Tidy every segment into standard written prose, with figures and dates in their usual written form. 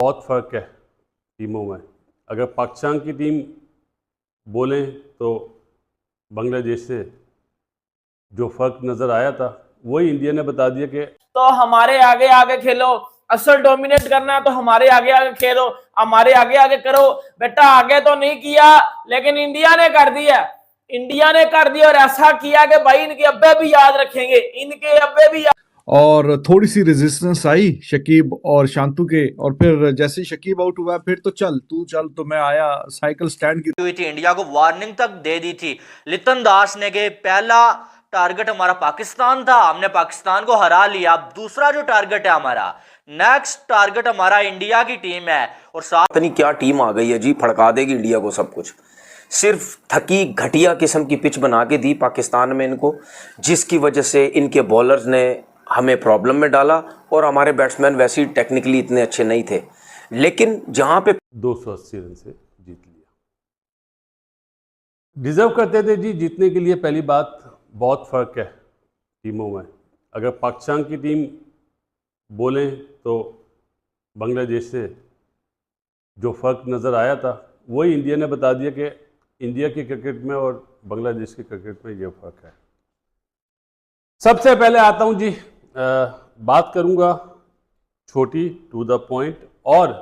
बहुत फ़र्क है टीमों में। अगर पाकिस्तान की टीम बोलें तो बांग्लादेश से जो फ़र्क नज़र आया था वही इंडिया ने बता दिया कि तो हमारे आगे आगे खेलो, असल डोमिनेट करना है तो हमारे आगे आगे खेलो, हमारे आगे आगे करो। बेटा आगे तो नहीं किया लेकिन इंडिया ने कर दिया, इंडिया ने कर दिया और ऐसा किया कि भाई इनके अब्बे भी याद रखेंगे, इनके अब्बे भी और थोड़ी सी रेजिस्टेंस आई शकीब और शांतु के, और फिर जैसे ही शकीब आउट हुआ फिर तो चल तू चल, तो मैं आया साइकिल स्टैंड की हुई थी, इंडिया को वार्निंग तक दे दी थी लितन दास ने कि पहला टारगेट हमारा पाकिस्तान था, हमने पाकिस्तान को हरा लिया। अब दूसरा जो टारगेट है हमारा, नेक्स्ट टारगेट हमारा इंडिया की टीम है। और साथ पता नहीं क्या टीम आ गई है जी, फड़का देगी इंडिया को सब कुछ। सिर्फ थकी घटिया किस्म की पिच बना के दी पाकिस्तान में इनको, जिसकी वजह से इनके बॉलर्स ने हमें प्रॉब्लम में डाला और हमारे बैट्समैन वैसे ही टेक्निकली इतने अच्छे नहीं थे। लेकिन जहां पे 280 रन से जीत लिया, डिज़र्व करते थे जी जीतने के लिए। पहली बात, बहुत फ़र्क है टीमों में। अगर पाकिस्तान की टीम बोलें तो बांग्लादेश से जो फ़र्क नज़र आया था वही इंडिया ने बता दिया कि इंडिया की क्रिकेट में और बांग्लादेश की क्रिकेट में ये फ़र्क है। सबसे पहले आता हूँ जी, बात करूँगा छोटी, टू द पॉइंट, और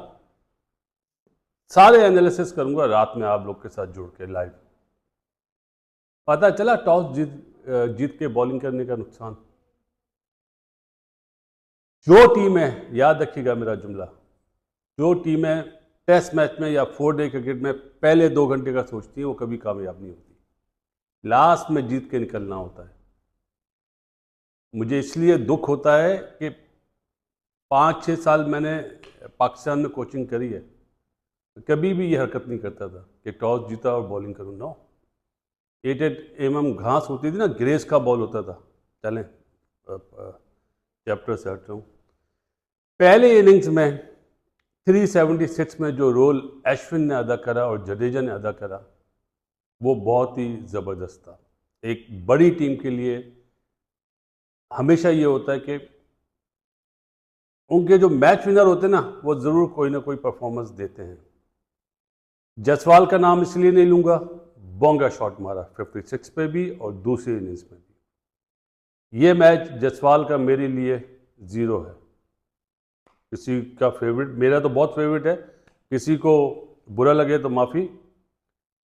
सारे एनालिसिस करूँगा रात में आप लोग के साथ जुड़ के लाइव। पता चला टॉस जीत के बॉलिंग करने का नुकसान। जो टीम है, याद रखिएगा मेरा जुमला, जो टीम है टेस्ट मैच में या 4 डे क्रिकेट में पहले 2 घंटे का सोचती है वो कभी कामयाब नहीं होती, लास्ट में जीत के निकलना होता है। मुझे इसलिए दुख होता है कि 5-6 साल मैंने पाकिस्तान में कोचिंग करी है, कभी भी ये हरकत नहीं करता था कि टॉस जीता और बॉलिंग करूँ। नो, 8 mm घास होती थी ना, ग्रेस का बॉल होता था। चलें चैप्टर से हट रहा हूँ। पहले इनिंग्स में 376 में जो रोल अश्विन ने अदा करा और जडेजा ने अदा करा वो बहुत ही ज़बरदस्त था। एक बड़ी टीम के लिए हमेशा ये होता है कि उनके जो मैच विनर होते हैं ना वो ज़रूर कोई ना कोई परफॉर्मेंस देते हैं। जायसवाल का नाम इसलिए नहीं लूँगा, बोंगा शॉट मारा 56 पे भी और दूसरी इनिंग्स में भी। ये मैच जायसवाल का मेरे लिए 0 है। किसी का फेवरेट, मेरा तो बहुत फेवरेट है, किसी को बुरा लगे तो माफ़ी,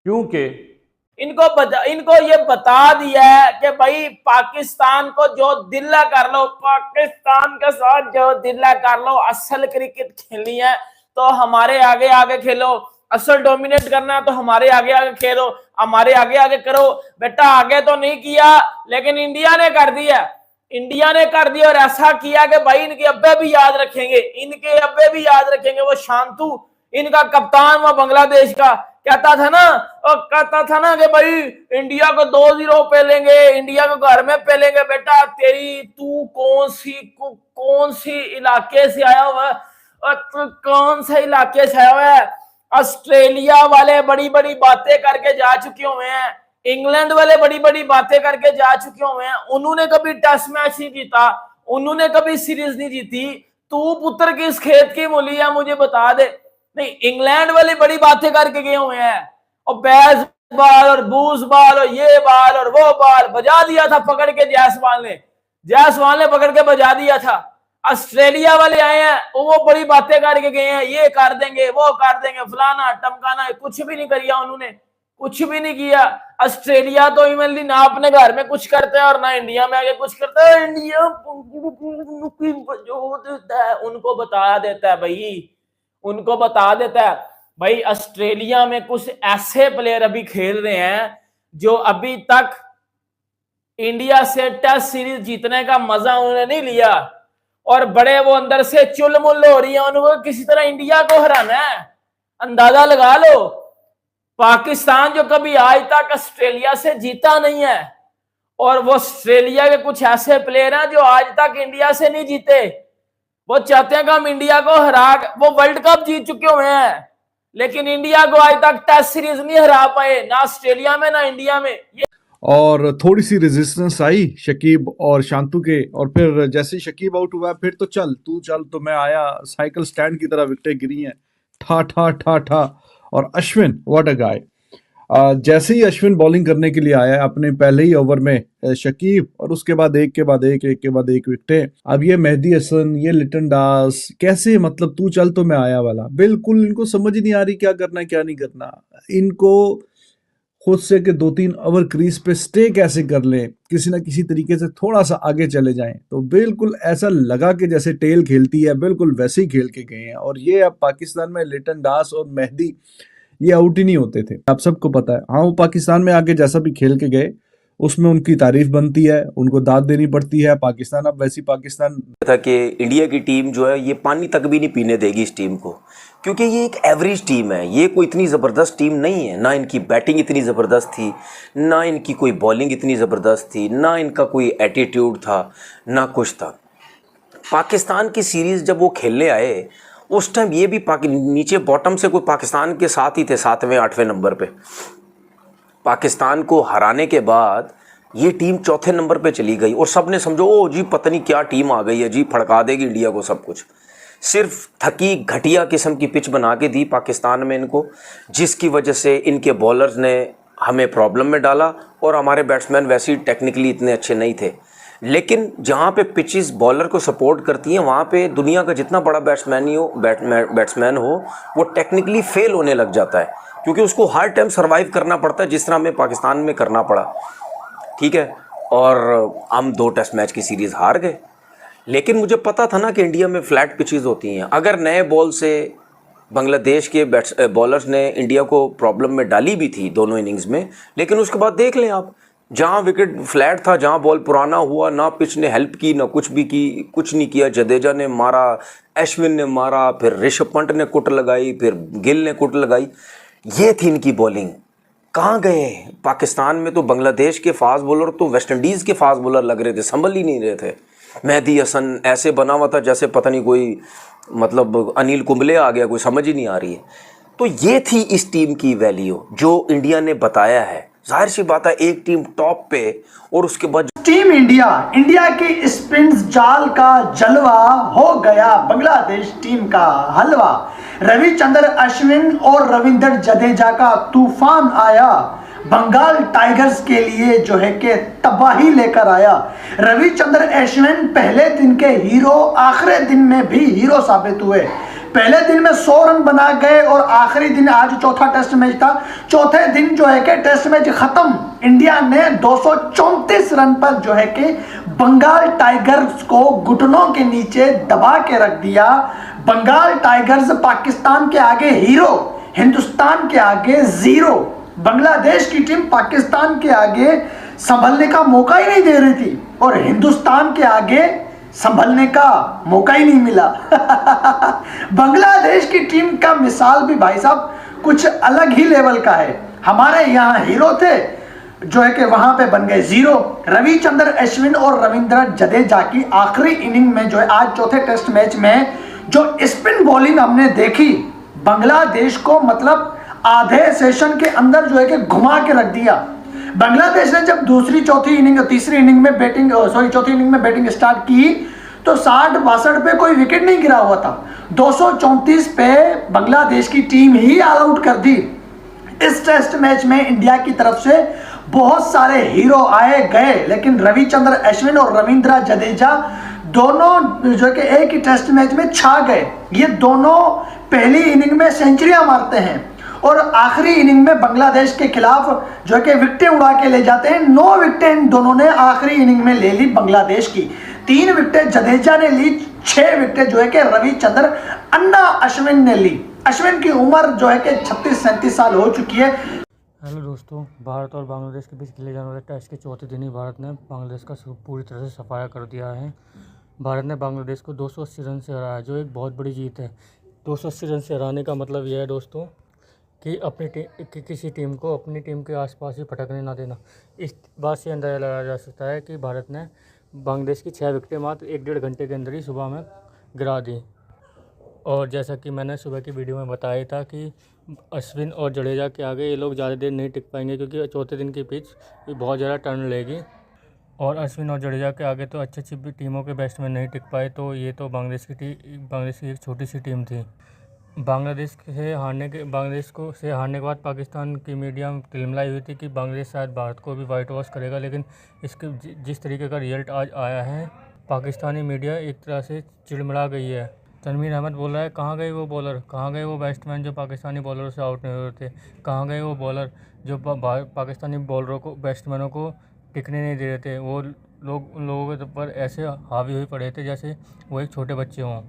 क्योंकि इनको ये बता दिया है कि भाई पाकिस्तान को जो दिल्ला कर लो, पाकिस्तान के साथ जो दिल्ला कर लो, असल क्रिकेट खेलनी है तो हमारे आगे आगे खेलो, असल डोमिनेट करना है तो हमारे आगे आगे खेलो, हमारे आगे आगे करो। बेटा आगे तो नहीं किया लेकिन इंडिया ने कर दिया, इंडिया ने कर दिया और ऐसा किया कि भाई इनके अब्बे भी याद रखेंगे, इनके अब्बे भी याद रखेंगे। वो शांतु इनका कप्तान वो बांग्लादेश का कहता था ना कि भाई इंडिया को 2-0 पेलेंगे, इंडिया को घर में पेलेंगे। बेटा तेरी तू कौन सी इलाके से आया हुआ है, तू कौन से इलाके से आया हुआ है? ऑस्ट्रेलिया वाले बड़ी बड़ी बातें करके जा चुके हुए हैं, इंग्लैंड वाले बड़ी बड़ी बातें करके जा चुके हुए हैं। उन्होंने कभी टेस्ट मैच नहीं जीता, उन्होंने कभी सीरीज नहीं जीती। तू पुत्र किस खेत की मूली है मुझे बता दे। नहीं, इंग्लैंड वाले बड़ी बातें करके गए हुए हैं और बैस बाल और बूस बाल और ये बाल और वो बाल बजा दिया था पकड़ के। जायसवाल ने पकड़ के बजा दिया था। ऑस्ट्रेलिया वाले आए हैं वो बड़ी बातें करके गए हैं, ये कर देंगे वो कर देंगे, फलाना टमकाना, कुछ भी नहीं किया उन्होंने, कुछ भी नहीं किया। ऑस्ट्रेलिया तो इमली ना अपने घर में कुछ करता है और ना इंडिया में आगे कुछ करता है। इंडिया जो देता है उनको बता देता है भाई, उनको बता देता है भाई। ऑस्ट्रेलिया में कुछ ऐसे प्लेयर अभी खेल रहे हैं जो अभी तक इंडिया से टेस्ट सीरीज जीतने का मजा उन्होंने नहीं लिया और बड़े वो अंदर से चुलमुल हो रही है, उनको किसी तरह इंडिया को हराना है। अंदाजा लगा लो, पाकिस्तान जो कभी आज तक ऑस्ट्रेलिया से जीता नहीं है और वो ऑस्ट्रेलिया के कुछ ऐसे प्लेयर हैं जो आज तक इंडिया से नहीं जीते। वो चाहते हैं कि हम इंडिया को हरा, वो वर्ल्ड कप जीत चुके हुए हैं लेकिन इंडिया को आज तक टेस्ट सीरीज नहीं हरा पाए, ना ऑस्ट्रेलिया में ना इंडिया में। और थोड़ी सी रेजिस्टेंस आई शकीब और शांतु के, और फिर जैसे ही शकीब आउट हुआ फिर तो चल तू चल, तो मैं आया। साइकिल स्टैंड की तरह विकेटें गिरी हैं, ठा ठा ठा ठा। और अश्विन, व्हाट अ गाय। जैसे ही अश्विन बॉलिंग करने के लिए आया अपने पहले ही ओवर में, शकीब, और उसके बाद एक के बाद एक विकेटें। अब ये मेहदी हसन, ये लिटन दास, कैसे, मतलब तू चल तो मैं आया वाला, बिल्कुल इनको समझ ही नहीं आ रही क्या करना है क्या नहीं करना। इनको खुद से कि 2-3 ओवर क्रीज पे स्टे कैसे कर लें, किसी ना किसी तरीके से थोड़ा सा आगे चले जाएं। तो बिल्कुल ऐसा लगा कि जैसे टेल खेलती है, बिल्कुल वैसे ही खेल के गए हैं। और ये अब पाकिस्तान में लिटन दास और मेहदी ये आउट ही नहीं होते थे, आप सबको पता है। हाँ, वो पाकिस्तान में आके जैसा भी खेल के गए उसमें उनकी तारीफ बनती है, उनको दाद देनी पड़ती है। पाकिस्तान अब वैसी पाकिस्तान था कि इंडिया की टीम जो है ये पानी तक भी नहीं पीने देगी इस टीम को, क्योंकि ये एक एवरेज टीम है। ये कोई इतनी ज़बरदस्त टीम नहीं है, ना इनकी बैटिंग इतनी ज़बरदस्त थी, ना इनकी कोई बॉलिंग इतनी ज़बरदस्त थी, ना इनका कोई एटीट्यूड था, ना कुछ था। पाकिस्तान की सीरीज़ जब वो खेलने आए उस टाइम ये भी नीचे बॉटम से कोई पाकिस्तान के साथ ही थे, 7वें 8वें नंबर पे। पाकिस्तान को हराने के बाद ये टीम चौथे नंबर पे चली गई और सब ने समझो ओ जी पता नहीं क्या टीम आ गई है जी, फड़का देगी इंडिया को सब कुछ। सिर्फ थकी घटिया किस्म की पिच बना के दी पाकिस्तान में इनको, जिसकी वजह से इनके बॉलर्स ने हमें प्रॉब्लम में डाला और हमारे बैट्समैन वैसे ही टेक्निकली इतने अच्छे नहीं थे। लेकिन जहाँ पे पिचेस बॉलर को सपोर्ट करती हैं वहाँ पे दुनिया का जितना बड़ा बैट्समैन हो वो टेक्निकली फेल होने लग जाता है, क्योंकि उसको हर टाइम सर्वाइव करना पड़ता है, जिस तरह हमें पाकिस्तान में करना पड़ा। ठीक है, और हम 2 टेस्ट मैच की सीरीज़ हार गए। लेकिन मुझे पता था ना कि इंडिया में फ्लैट पिचेस होती हैं। अगर नए बॉल से बांग्लादेश के बॉलर्स ने इंडिया को प्रॉब्लम में डाली भी थी दोनों इनिंग्स में, लेकिन उसके बाद देख लें आप, जहाँ विकेट फ्लैट था, जहाँ बॉल पुराना हुआ, ना पिच ने हेल्प की ना कुछ भी की, कुछ नहीं किया। जडेजा ने मारा, अश्विन ने मारा, फिर ऋषभ पंत ने कुट लगाई, फिर गिल ने कुट लगाई। ये थी इनकी बॉलिंग। कहाँ गए पाकिस्तान में? तो बांग्लादेश के फास्ट बॉलर तो वेस्ट इंडीज़ के फास्ट बॉलर लग रहे थे, संभल ही नहीं रहे थे। मेहदी हसन ऐसे बना हुआ था जैसे पता नहीं कोई मतलब अनिल कुंबले आ गया, कोई समझ ही नहीं आ रही है। तो ये थी इस टीम की वैल्यू जो इंडिया ने बताया है। जाहिर सी बात है एक टीम टॉप पे और उसके बाद टीम इंडिया की स्पिन जाल का जलवा हो गया बांग्लादेश टीम का हलवा। रविचंद्र अश्विन और रविंद्र जडेजा का तूफान आया, बंगाल टाइगर्स के लिए जो है कि तबाही लेकर आया। रविचंद्र अश्विन पहले दिन के हीरो आखिरी दिन में भी हीरो साबित हुए। पहले दिन में 100 रन बना गए और आखिरी दिन, आज चौथा टेस्ट मैच था, चौथे दिन जो है कि टेस्ट मैच खत्म, इंडिया ने 234 रन पर जो है कि बंगाल टाइगर्स को घुटनों के नीचे दबा के रख दिया। बंगाल टाइगर्स पाकिस्तान के आगे हीरो, हिंदुस्तान के आगे जीरो। बांग्लादेश की टीम पाकिस्तान के आगे संभलने का मौका ही नहीं दे रही थी और हिंदुस्तान के आगे संभलने का मौका ही नहीं मिला। बांग्लादेश की टीम का मिसाल भी भाई साहब कुछ अलग ही लेवल का है। हमारे यहाँ हीरो थे जो है कि वहां पे बन गए जीरो। रविचंद्र अश्विन और रविंद्र जडेजा की आखिरी इनिंग में जो है आज चौथे टेस्ट मैच में जो स्पिन बॉलिंग हमने देखी, बांग्लादेश को मतलब आधे सेशन के अंदर जो है कि घुमा के रख दिया। बांग्लादेश ने जब चौथी इनिंग में बैटिंग स्टार्ट की तो 60-62 पे कोई विकेट नहीं गिरा हुआ था। 234 पे बांग्लादेश की टीम ही ऑल आउट कर दी। इस टेस्ट मैच में इंडिया की तरफ से बहुत सारे हीरो आए गए, लेकिन रविचंद्र अश्विन और रविंद्र जडेजा दोनों जो कि एक ही टेस्ट मैच में छा गए। ये दोनों पहली इनिंग में सेंचुरियां मारते हैं और आखिरी इनिंग में बांग्लादेश के खिलाफ जो है कि विकेटें उड़ा के ले जाते हैं। 9 विकेटें इन दोनों ने आखिरी इनिंग में ले ली बांग्लादेश की। 3 विकेटें जडेजा ने ली, 6 विकेटें जो है कि रविचंद्र अन्ना अश्विन ने ली। अश्विन की उम्र जो है कि 36-37 साल हो चुकी है। हेलो दोस्तों, भारत और बांग्लादेश के बीच खेले जाने वाले टेस्ट के चौथे दिन ही भारत ने बांग्लादेश का पूरी तरह से सफाया कर दिया है। भारत ने बांग्लादेश को 280 रन से हराया, जो एक बहुत बड़ी जीत है। 280 रन से हराने का मतलब यह है दोस्तों कि किसी टीम को अपनी टीम के आसपास ही भटकने ना देना। इस बात से अंदाजा लगाया जा सकता है कि भारत ने बांग्लादेश की 6 विकेटें मात्र 1-1.5 घंटे के अंदर ही सुबह में गिरा दी। और जैसा कि मैंने सुबह की वीडियो में बताया था कि अश्विन और जडेजा के आगे ये लोग ज़्यादा देर नहीं टिक पाएंगे, क्योंकि चौथे दिन की पिच बहुत ज़्यादा टर्न लेगी और अश्विन और जडेजा के आगे तो अच्छी अच्छी टीमों के बैट्समैन नहीं टिक पाए। तो ये तो बांग्लादेश की एक छोटी सी टीम थी। बांग्लादेश से हारने के बाद पाकिस्तान की मीडिया तिलमिलाई हुई थी कि बांग्लादेश शायद भारत को भी वाइट वॉश करेगा, लेकिन इसके जिस तरीके का रिजल्ट आज आया है, पाकिस्तानी मीडिया एक तरह से चिड़मिड़ा गई है। तनवीर अहमद बोल रहा है, कहाँ गए वो बॉलर, कहाँ गए वो बैट्समैन जो पाकिस्तानी बॉलरों से आउट नहीं हो रहे थे, कहाँ गए वो बॉलर जो पाकिस्तानी बॉलरों को, बैट्समैनों को टिकने नहीं दे रहे थे। वो लोग उन लोगों के ऊपर ऐसे हावी हुए पड़े थे जैसे वो एक छोटे बच्चे हों।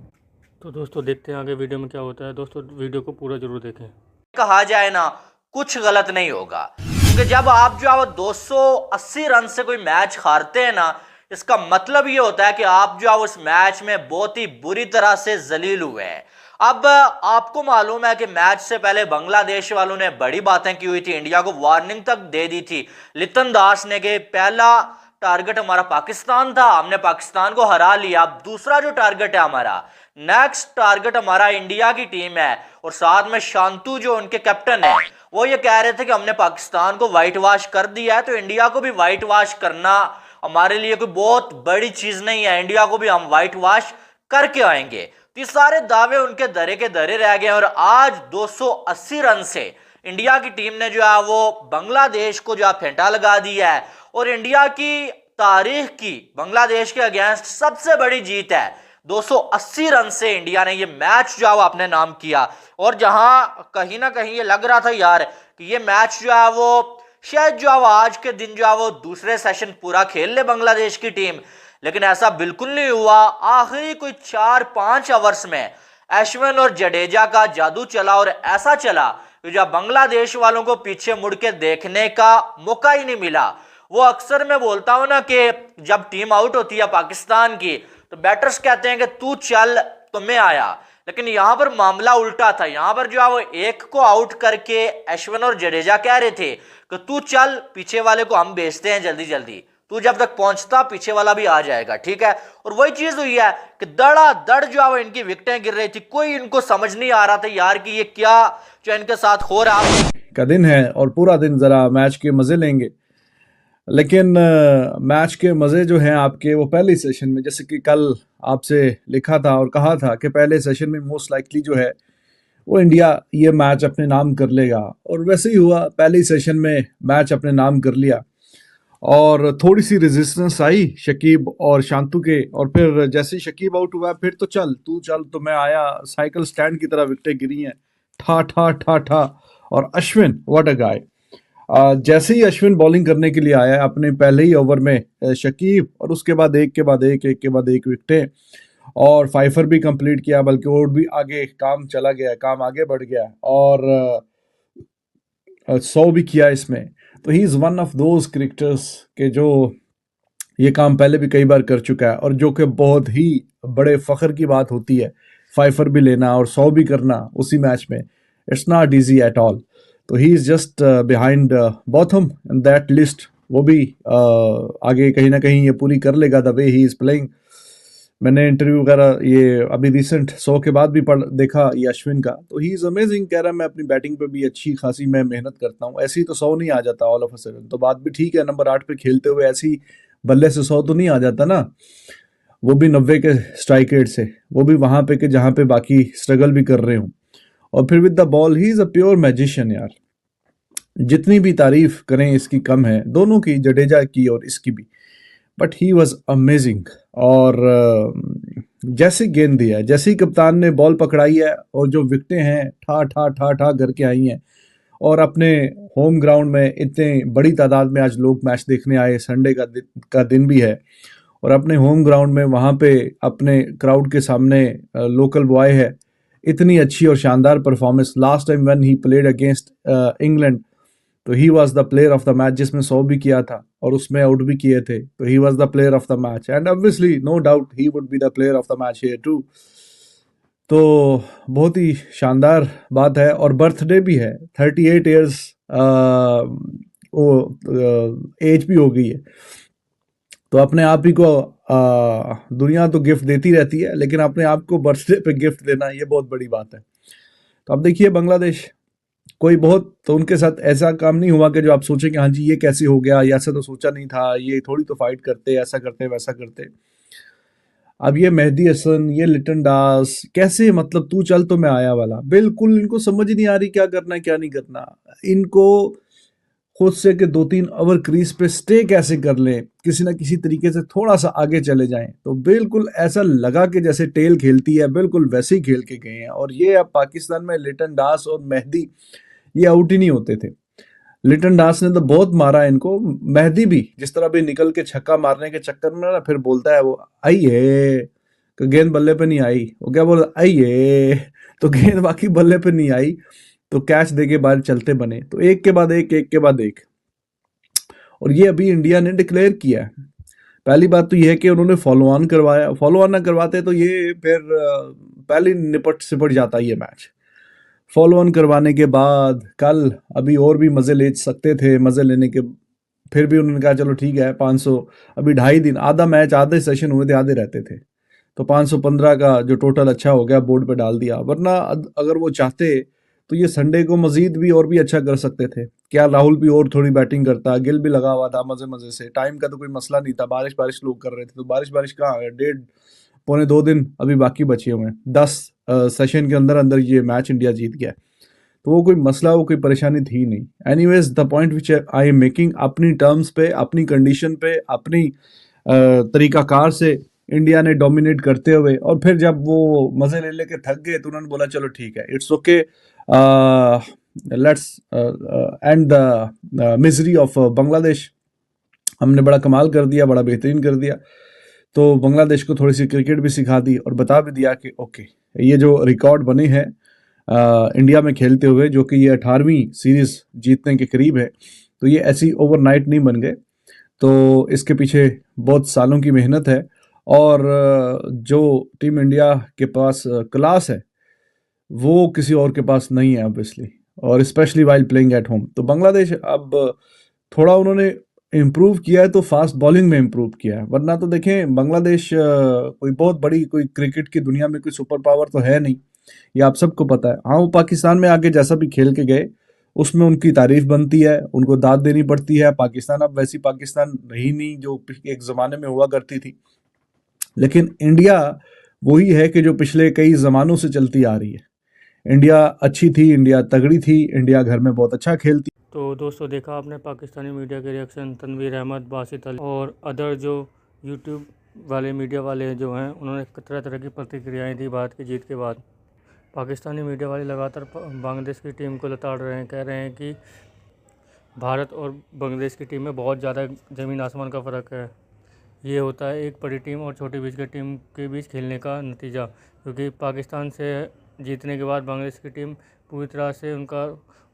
तो दोस्तों देखते हैं आगे वीडियो में क्या होता है। दोस्तों वीडियो को पूरा जरूर देखें। कहा जाए ना, कुछ गलत नहीं होगा, क्योंकि जब आप जो है 280 रन से कोई मैच हारते हैं ना, इसका मतलब ये होता है कि आप जो है उस मैच में बहुत ही बुरी तरह से जलील हुए हैं। अब आपको मालूम है कि मैच से पहले बांग्लादेश वालों ने बड़ी बातें की हुई थी, इंडिया को वार्निंग तक दे दी थी लितन दास ने कि पहला टारगेट हमारा पाकिस्तान था, हमने पाकिस्तान को हरा लिया। अब दूसरा जो टारगेट है हमारा, नेक्स्ट टारगेट हमारा इंडिया की टीम है। और साथ में शांतु जो उनके कैप्टन है, वो ये कह रहे थे कि हमने पाकिस्तान को व्हाइट वॉश कर दिया है, तो इंडिया को भी व्हाइट वॉश करना हमारे लिए कोई बहुत बड़ी चीज नहीं है, इंडिया को भी हम व्हाइट वॉश करके आएंगे। तो ये सारे दावे उनके धरे के धरे रह गए और आज 280 रन से इंडिया की टीम ने जो है वो बांग्लादेश को जो है फेंटा लगा दिया है और इंडिया की तारीख की बांग्लादेश के अगेंस्ट सबसे बड़ी जीत है। 280 रन से इंडिया ने ये मैच जो है वो अपने नाम किया और जहां कहीं ना कहीं ये लग रहा था यार कि ये मैच जो है वो शायद जो है वो आज के दिन जो है वो दूसरे सेशन पूरा खेल ले बांग्लादेश की टीम, लेकिन ऐसा बिल्कुल नहीं हुआ। आखिरी कोई 4-5 आवर्स में अश्विन और जडेजा का जादू चला और ऐसा चला कि जब बांग्लादेश वालों को पीछे मुड़ के देखने का मौका ही नहीं मिला। वो अक्सर मैं बोलता हूं ना कि जब टीम आउट होती है पाकिस्तान की तो बैटर्स कहते हैं कि तू चल तो मैं आया, लेकिन यहां पर मामला उल्टा था। यहां पर जो है वो एक को आउट करके अश्विन और जडेजा कह रहे थे कि तू चल, पीछे वाले को हम भेजते हैं जल्दी जल्दी, तू जब तक पहुंचता पीछे वाला भी आ जाएगा, ठीक है। और वही चीज हुई है कि धड़ाधड़ जो है वो इनकी विकेटें गिर रही थी। कोई इनको समझ नहीं आ रहा था यार कि ये क्या जो इनके साथ हो रहा है। का दिन है और पूरा दिन जरा मैच के मजे लेंगे, लेकिन मैच के मजे जो हैं आपके वो पहले सेशन में, जैसे कि कल आपसे लिखा था और कहा था कि पहले सेशन में मोस्ट लाइकली जो है वो इंडिया ये मैच अपने नाम कर लेगा और वैसे ही हुआ। पहले सेशन में मैच अपने नाम कर लिया और थोड़ी सी रेजिस्टेंस आई शकीब और शांतु के, और फिर जैसे ही शकीब आउट हुआ फिर तो चल तू चल तो मैं आया, साइकिल स्टैंड की तरह विकेटें गिरी हैं, ठा ठा ठा ठा। और अश्विन, व्हाट अ गाय। जैसे ही अश्विन बॉलिंग करने के लिए आया अपने पहले ही ओवर में शकीब, और उसके बाद एक के बाद एक विकेटें और फाइफर भी कंप्लीट किया, बल्कि और भी आगे काम चला गया, काम आगे बढ़ गया और 100 भी किया इसमें। तो he is one of those cricketers के जो ये काम पहले भी कई बार कर चुका है और जो कि बहुत ही बड़े फ़ख्र की बात होती है, फाइफर भी लेना और 100 भी करना उसी मैच में। It's not easy at all. तो he is just behind Botham in that list. वो भी आगे कहीं ना कहीं ये पूरी कर लेगा the way he is playing. मैंने इंटरव्यू वगैरह ये अभी रिसेंट 100 के बाद भी देखा ये अश्विन का, तो ही इज़ अमेजिंग। कह रहा है मैं अपनी बैटिंग पे भी अच्छी खासी मैं मेहनत करता हूँ, ऐसे ही तो 100 नहीं आ जाता ऑल ऑफ अ सडन। तो बात भी ठीक है, नंबर 8 पे खेलते हुए ऐसी बल्ले से 100 तो नहीं आ जाता ना, वो भी 90 के स्ट्राइक रेट से, वो भी वहाँ पे कि जहाँ पे बाकी स्ट्रगल भी कर रहे हूँ। और फिर with the ball he is a pure magician यार। जितनी भी तारीफ करें इसकी कम है, दोनों की, जडेजा की और इसकी भी, बट ही वॉज अमेजिंग। और जैसे गेंद दिया, जैसे ही कप्तान ने बॉल पकड़ाई है और जो विकेटें हैं ठा ठा ठा ठा करके आई हैं, और अपने होम ग्राउंड में इतने बड़ी तादाद में आज लोग मैच देखने आए, संडे का दिन भी है, और अपने होम ग्राउंड में वहाँ पे अपने क्राउड के सामने लोकल बॉय है, इतनी अच्छी और शानदार performance. Last time when he played against England तो he was the player of the match, जिसमें 100 भी किया था और उसमें आउट भी किए थे। तो he was the player of the match and obviously no doubt he would be the player of the match here too. तो बहुत ही शानदार बात है और बर्थडे भी है, 38 ईयर्स एज भी हो गई है। तो अपने आप ही को दुनिया तो गिफ्ट देती रहती है, लेकिन अपने आप को बर्थडे पे गिफ्ट देना ये बहुत बड़ी बात है। तो अब देखिए बांग्लादेश, कोई बहुत तो उनके साथ ऐसा काम नहीं हुआ कि जो आप सोचें कि हाँ जी ये कैसे हो गया, ये ऐसा तो सोचा नहीं था, ये थोड़ी तो फाइट करते, ऐसा करते वैसा करते। अब ये मेहदी हसन, ये लिटन दास कैसे, मतलब तू चल तो मैं आया वाला, बिल्कुल इनको समझ ही नहीं आ रही क्या करना है क्या नहीं करना। इनको खुद से कि 2-3 ओवर क्रीज पे स्टे कैसे कर लें, किसी ना किसी तरीके से थोड़ा सा आगे चले जाएं। तो बिल्कुल ऐसा लगा कि जैसे टेल खेलती है, बिल्कुल वैसे ही खेल के गए हैं। और ये अब पाकिस्तान में लिटन दास और मेहदी ये आउट ही नहीं होते थे। लिटन दास ने तो बहुत मारा इनको, मेहदी भी जिस तरह भी निकल के छक्का मारने के चक्कर में ना फिर बोलता है वो आइए, तो गेंद बल्ले पे नहीं आई, वो क्या बोल आइए, तो गेंद बाकी बल्ले पे नहीं आई, तो कैच देके बाहर चलते बने। तो एक के बाद एक। और ये अभी इंडिया ने डिक्लेयर किया है। पहली बात तो ये है कि उन्होंने फॉलो ऑन करवाया, फॉलो ऑन ना करवाते तो ये फिर पहले निपट सिपट जाता ये मैच। फॉलो ऑन करवाने के बाद कल अभी और भी मज़े ले सकते थे, मज़े लेने के फिर भी उन्होंने कहा चलो ठीक है 500, अभी 2.5 दिन, आधा मैच आधे सेशन हुए थे, आधे रहते थे, तो 515 का जो टोटल अच्छा हो गया बोर्ड पे डाल दिया। वरना अगर वो चाहते तो ये संडे को मजीद भी और भी अच्छा कर सकते थे। क्या राहुल भी और थोड़ी बैटिंग करता, गिल भी लगा हुआ था मज़े मज़े से, टाइम का तो कोई मसला नहीं था, बारिश लोग कर रहे थे, तो बारिश कहाँ है, 1.5-2 दिन अभी बाकी बचे हुए हैं, 10 सेशन के अंदर अंदर ये मैच इंडिया जीत गया। तो वो कोई मसला, वो कोई परेशानी थी नहीं। Anyways the point which I am making, अपनी टर्म्स पे, अपनी कंडीशन पे, अपनी तरीकाकार से इंडिया ने डोमिनेट करते हुए, और फिर जब वो मज़े ले लेके थक गए तो उन्होंने बोला चलो ठीक है, it's okay, let's end the misery of Bangladesh. हमने बड़ा कमाल कर दिया, बड़ा बेहतरीन कर दिया। तो बांग्लादेश को थोड़ी सी क्रिकेट भी सिखा दी और बता भी दिया कि ओके, ये जो रिकॉर्ड बने हैं इंडिया में खेलते हुए, जो कि ये 18वीं सीरीज जीतने के करीब है, तो ये ऐसी ओवरनाइट नहीं बन गए। तो इसके पीछे बहुत सालों की मेहनत है, और जो टीम इंडिया के पास क्लास है वो किसी और के पास नहीं है ऑब्वियसली, और specially while playing at home. तो बांग्लादेश अब थोड़ा उन्होंने इम्प्रूव किया है, तो फास्ट बॉलिंग में इम्प्रूव किया है। वरना तो देखें बांग्लादेश कोई बहुत बड़ी, कोई क्रिकेट की दुनिया में कोई सुपर पावर तो है नहीं, ये आप सबको पता है। हाँ, वो पाकिस्तान में आके जैसा भी खेल के गए उसमें उनकी तारीफ बनती है, उनको दाद देनी पड़ती है। पाकिस्तान अब वैसी पाकिस्तान रही नहीं जो एक ज़माने में हुआ करती थी, लेकिन इंडिया वही है कि जो पिछले कई ज़मानों से चलती आ रही है। इंडिया अच्छी थी, इंडिया तगड़ी थी, इंडिया घर में बहुत अच्छा खेलती। तो दोस्तों देखा आपने पाकिस्तानी मीडिया के रिएक्शन, तनवीर अहमद, बासित अली और अदर जो यूट्यूब वाले मीडिया वाले जो हैं, उन्होंने तरह तरह की प्रतिक्रियाएं दी भारत की जीत के बाद। पाकिस्तानी मीडिया वाले लगातार बांग्लादेश की टीम को लताड़ रहे हैं, कह रहे हैं कि भारत और बांग्लादेश की टीम में बहुत ज़्यादा ज़मीन आसमान का फ़र्क है। ये होता है एक बड़ी टीम और छोटी बीच की टीम के बीच खेलने का नतीजा, क्योंकि पाकिस्तान से जीतने के बाद बांग्लादेश की टीम पूरी तरह से उनका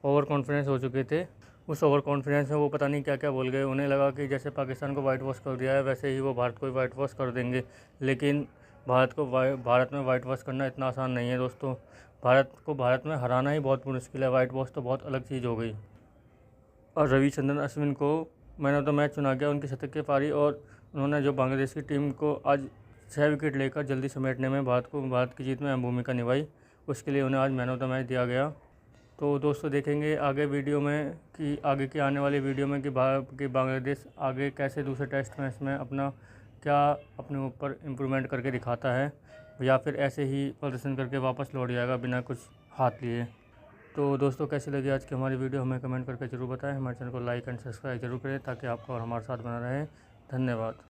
ओवर कॉन्फिडेंस हो चुके थे। उस ओवर कॉन्फिडेंस में वो पता नहीं क्या क्या बोल गए, उन्हें लगा कि जैसे पाकिस्तान को वाइट वॉश कर दिया है वैसे ही वो भारत को वाइट वॉश कर देंगे। लेकिन भारत में वाइट वॉश करना इतना आसान नहीं है दोस्तों। भारत में हराना ही बहुत मुश्किल है, वाइट वॉश तो बहुत अलग चीज़ हो गई। और रविचंद्रन अश्विन को मैन ऑफ द मैच चुना गया, उनकी शतक की पारी, और उन्होंने जो बांग्लादेश की टीम को आज 6 विकेट लेकर जल्दी समेटने में भारत की जीत में अहम भूमिका निभाई, उसके लिए उन्हें आज मैन ऑफ द मैच दिया गया। तो दोस्तों देखेंगे आगे वीडियो में कि आगे की आने वाली वीडियो में कि बांग्लादेश आगे कैसे दूसरे टेस्ट मैच में अपने ऊपर इम्प्रूवमेंट करके दिखाता है, या फिर ऐसे ही प्रदर्शन करके वापस लौट जाएगा बिना कुछ हाथ लिए। तो दोस्तों कैसी लगी आज की हमारी वीडियो हमें कमेंट करके ज़रूर बताएं। हमारे चैनल को लाइक एंड सब्सक्राइब जरूर करें ताकि आपको और हमारे साथ बना रहे। धन्यवाद।